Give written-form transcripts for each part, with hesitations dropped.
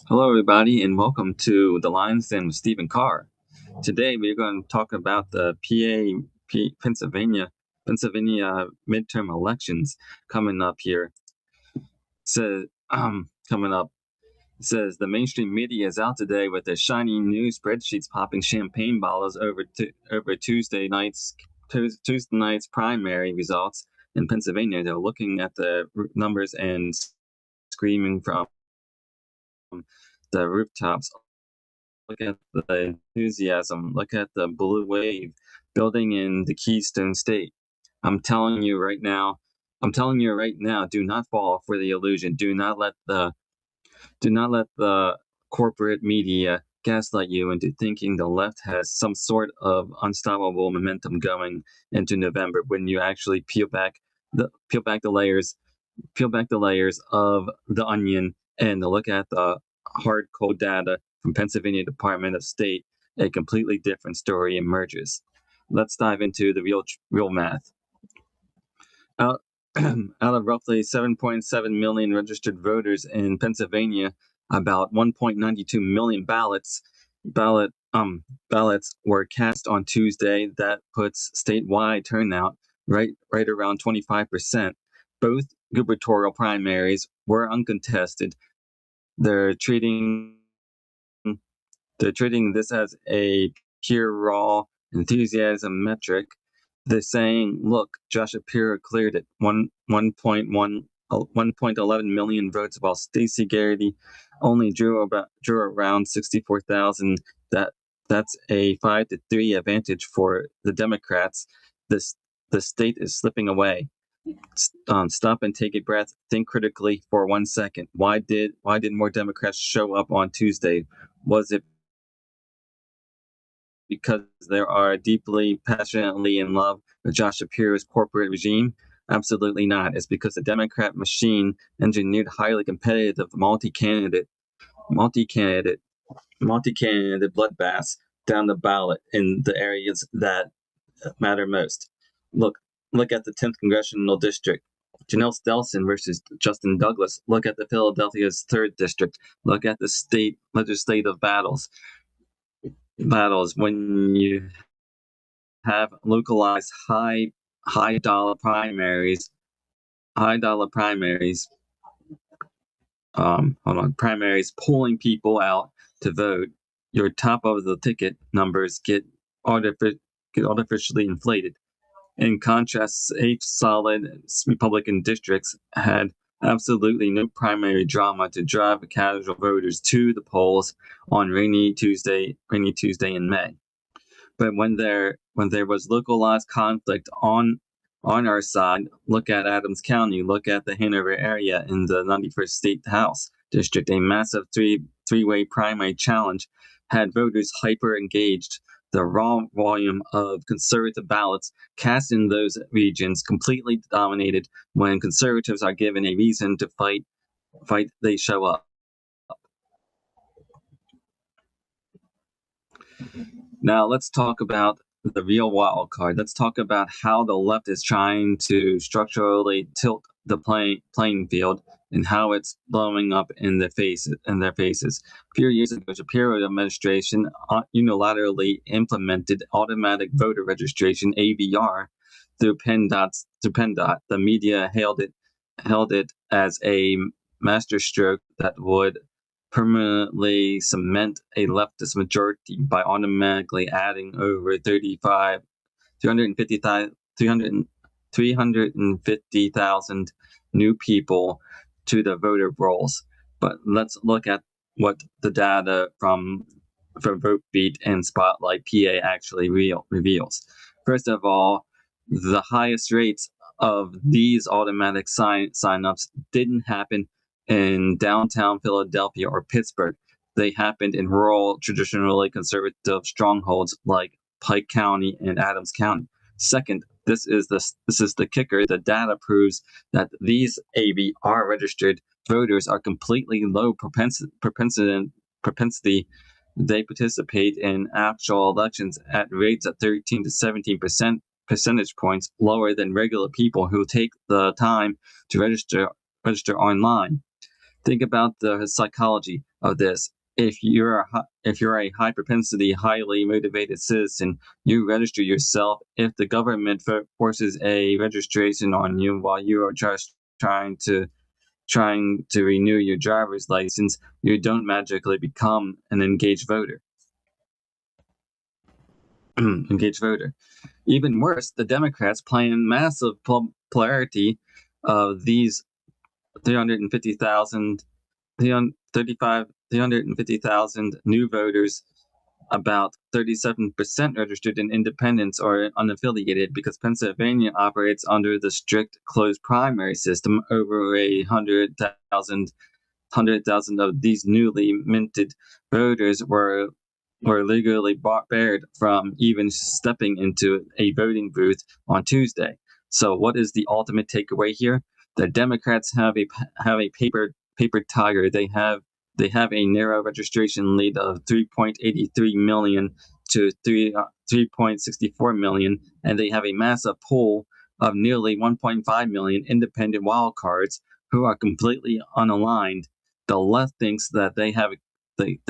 Hello, everybody, and welcome to the Lion's Den with Steven Carr. Today, we're going to talk about the Pennsylvania midterm elections coming up here. So, coming up, it says the mainstream media is out today with their shiny new spreadsheets popping champagne bottles over Tuesday night's primary results in Pennsylvania. They're looking at the numbers and screaming from the rooftops. Look at the enthusiasm. Look at the blue wave building in the Keystone State. I'm telling you right now, do not fall for the illusion. Do not let the corporate media gaslight you into thinking the left has some sort of unstoppable momentum going into November when you actually peel back the layers of the onion and look at the hard cold data from Pennsylvania Department of State. A completely different story emerges. Let's dive into the real math. Out, out of roughly 7.7 million registered voters in Pennsylvania, about 1.92 million ballots were cast on Tuesday. That puts statewide turnout right around 25%. Both gubernatorial primaries were uncontested. They're treating this as a pure raw enthusiasm metric. They're saying, look, Josh Shapiro cleared it 1.11 million votes, while Stacey Garrity only drew around 64,000. That's a 5-3 advantage for the Democrats. The state is slipping away. Stop and take a breath. Think critically for 1 second. Why did more Democrats show up on Tuesday? Was it because they are deeply, passionately in love with Josh Shapiro's corporate regime? Absolutely not. It's because the Democrat machine engineered highly competitive multi-candidate bloodbaths down the ballot in the areas that matter most. Look at the 10th congressional district. Janelle Stelson versus Justin Douglas. Look at the Philadelphia's 3rd district. Look at the state legislative battles. When you have localized high dollar primaries, pulling people out to vote, your top of the ticket numbers get artificially inflated. In contrast, 8 solid Republican districts had absolutely no primary drama to drive casual voters to the polls on rainy Tuesday in May. But when there was localized conflict on our side, look at Adams County, look at the Hanover area in the 91st State House District. A massive three-way primary challenge had voters hyper engaged. The raw volume of conservative ballots cast in those regions completely dominated. When conservatives are given a reason to fight, they show up. Now let's talk about the real wild card. Let's talk about how the left is trying to structurally tilt the playing field and how it's blowing up in their faces. A few years ago, the Shapiro administration unilaterally implemented automatic voter registration (AVR) through PennDOT. The media hailed it as a masterstroke that would permanently cement a leftist majority by automatically adding over 350,000 new people to the voter rolls. But let's look at what the data from VoteBeat and Spotlight PA actually reveals. First of all, the highest rates of these automatic sign-ups didn't happen in downtown Philadelphia or Pittsburgh. They happened in rural, traditionally conservative strongholds like Pike County and Adams County. Second, this is the kicker. The data proves that these AVR registered voters are completely low propensity. They participate in actual elections at rates of 13 to 17% points lower than regular people who take the time to register online. Think about the psychology of this. If you're a high propensity, highly motivated citizen, you register yourself. If the government forces a registration on you while you are just trying to renew your driver's license, you don't magically become an engaged voter. Engaged voter. Even worse, the Democrats plan massive popularity of these 350,000 350,000 new voters. About 37% registered in independents or unaffiliated because Pennsylvania operates under the strict closed primary system. Over 100,000 of these newly minted voters were legally barred from even stepping into a voting booth on Tuesday. So, what is the ultimate takeaway here? The Democrats have a paper tiger. They have a narrow registration lead of 3.83 million to 3.64 million, and they have a massive pool of nearly 1.5 million independent wildcards who are completely unaligned. The left thinks that they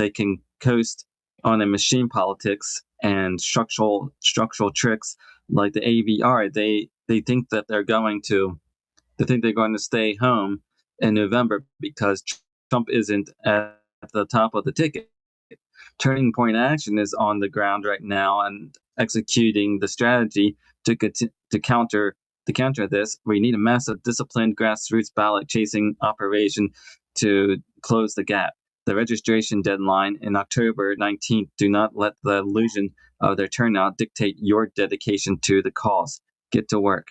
can coast on a machine politics and structural tricks like the AVR. They think that they're going to stay home in November because Trump isn't at the top of the ticket. Turning Point Action is on the ground right now and executing the strategy to counter this. We need a massive, disciplined grassroots ballot chasing operation to close the gap. The registration deadline in October 19th. Do not let the illusion of their turnout dictate your dedication to the cause. Get to work.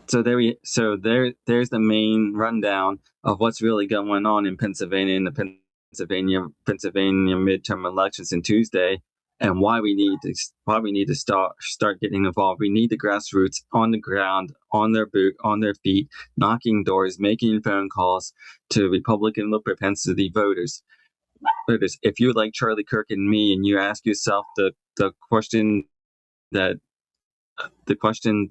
There's the main rundown of what's really going on in Pennsylvania in the Pennsylvania midterm elections in Tuesday, and why we need to start getting involved. We need the grassroots on the ground, on their feet, knocking doors, making phone calls to Republican low propensity voters. If you're like Charlie Kirk and me, and you ask yourself the question that the question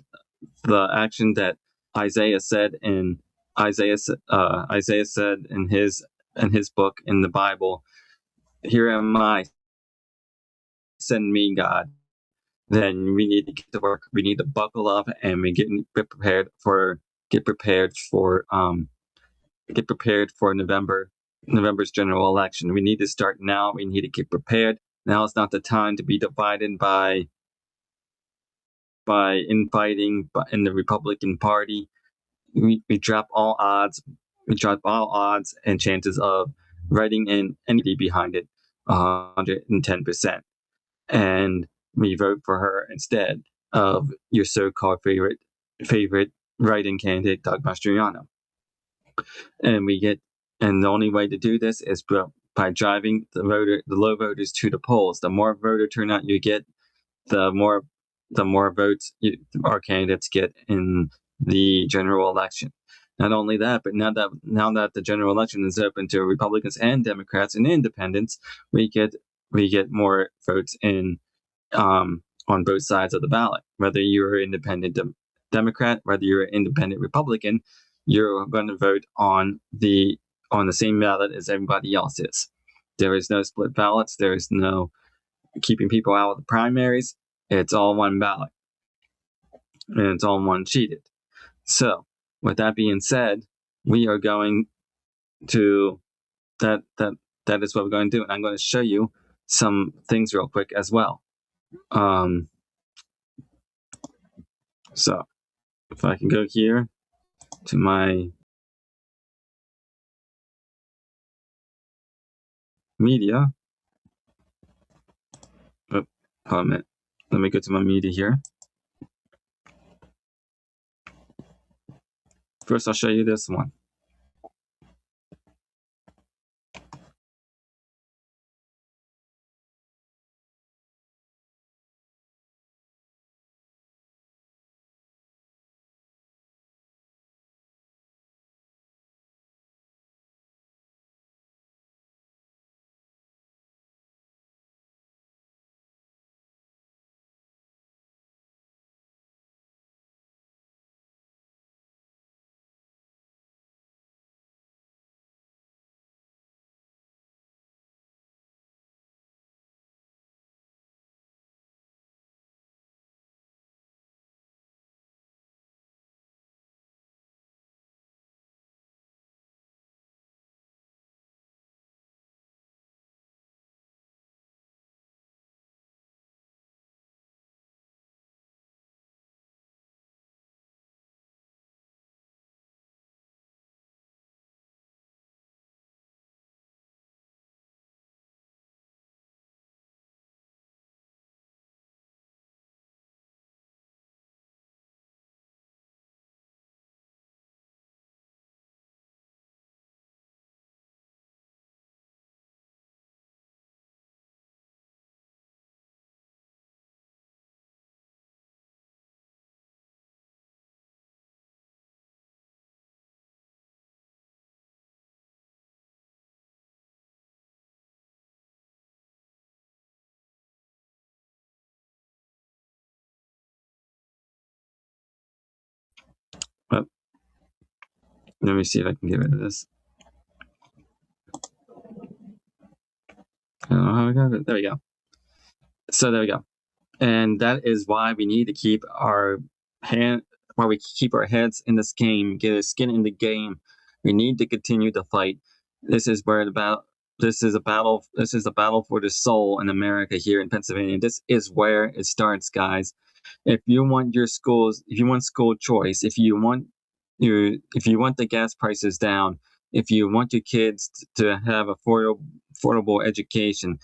the action that Isaiah said in Isaiah said in his book in the Bible, "Here am I, send me, God." Then we need to get to work. We need to buckle up and we get get prepared for November's general election. We need to start now. We need to get prepared. Now is not the time to be divided by infighting in the Republican Party. We drop all odds. We drop all odds and chances of writing in anybody behind it 110%. And we vote for her instead of your so-called favorite writing candidate, Doug Mastriano. And the only way to do this is by driving the low voters to the polls. The more voter turnout you get, the more votes our candidates get in the general election. Not only that, but now that the general election is open to Republicans and Democrats and independents, we get more votes in on both sides of the ballot. Whether you're an independent Democrat, whether you're an independent Republican, you're going to vote on the same ballot as everybody else is. There is no split ballots. There is no keeping people out of the primaries. It's all one ballot, and it's all one sheeted. So, with that being said, we are going to that is what we're going to do, and I'm going to show you some things real quick as well. So, if I can go here to my media. Oh, hold on a minute. Let me go to my media here. First, I'll show you this one. Let me see if I can get rid of this. I don't know how I got it. There we go. So there we go. And that is why we need to keep our heads in this game, get our skin in the game. We need to continue to fight. This is where this is a battle for the soul in America, here in Pennsylvania. This is where it starts, guys. If you want school choice, if you want the gas prices down, if you want your kids to have affordable education,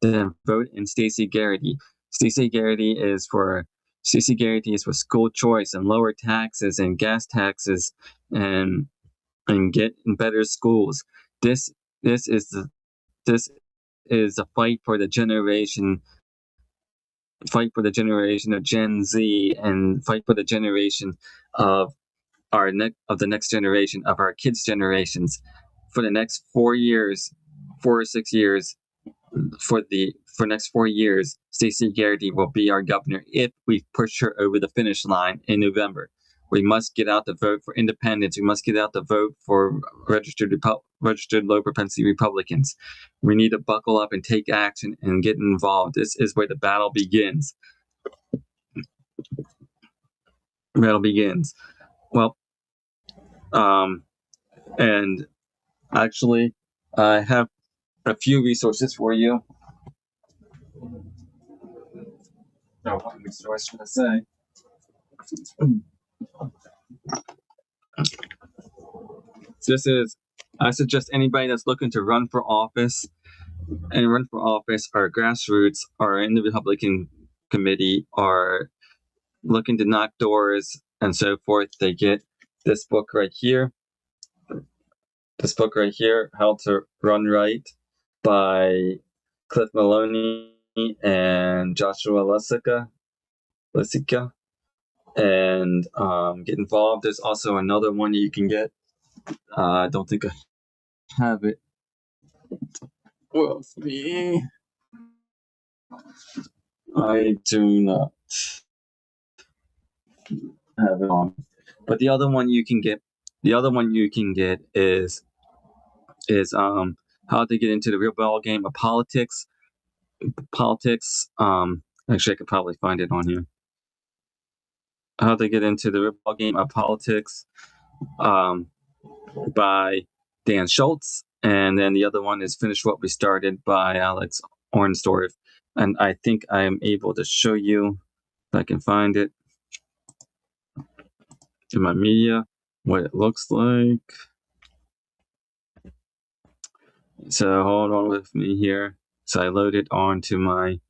then vote in Stacey Garrity. Stacey Garrity is for school choice and lower taxes and gas taxes and get better schools. This this is the this is a fight for the generation of Gen Z, and fight for the generation of the next generation, of our kids' generations, for the next 4 years, 4 or 6 years. For next 4 years, Stacey Garrity will be our governor if we push her over the finish line in November. We must get out the vote for independents. We must get out the vote for registered low propensity Republicans. We need to buckle up and take action and get involved. This is where the battle begins. Well, and actually, I have a few resources for you. No, what resource should I say? I suggest anybody that's looking to run for office or grassroots or in the Republican committee or looking to knock doors and so forth, they get this book right here. How to Run Right, by Cliff Maloney and Joshua Lesica. And get involved. There's also another one you can get. I don't think I have it with me. I do not have it on. But the other one you can get is how to get into the real ball game of politics. Actually, I could probably find it on here. How to get into the real ball game of politics, by Dan Schultz. And then the other one is Finish What We Started by Alex Ornsdorf. And I think I am able to show you, if I can find it in my media, what it looks like. So hold on with me here. So I load it onto my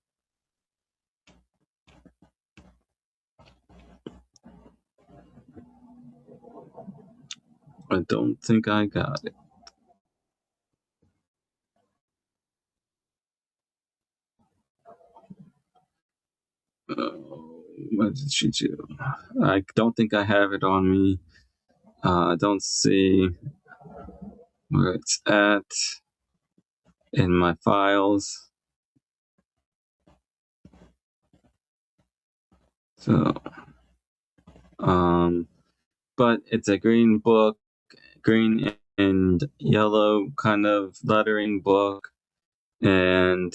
I don't think I got it. What did she do? I don't think I have it on me. I don't see where it's at in my files. So, but it's a green book, green and yellow kind of lettering book, and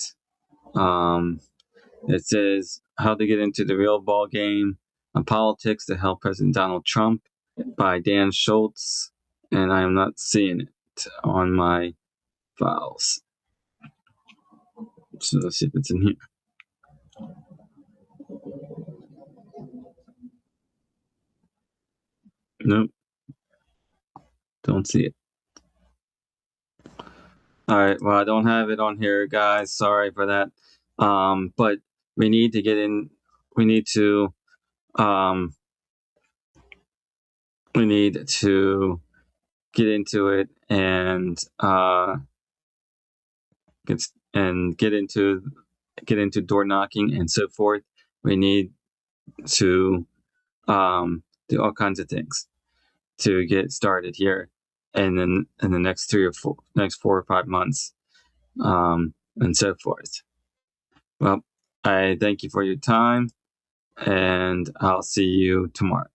it says How to Get Into the Real Ball Game on Politics to Help President Donald Trump by Dan Schultz, and I am not seeing it on my files. So let's see if it's in here. Nope. Don't see it. All right. Well, I don't have it on here, guys. Sorry for that. But we need to get in. We need to get into it and get into door knocking and so forth. We need to do all kinds of things to get started here, and then in the next 4 or 5 months, and so forth. Well, I thank you for your time, and I'll see you tomorrow.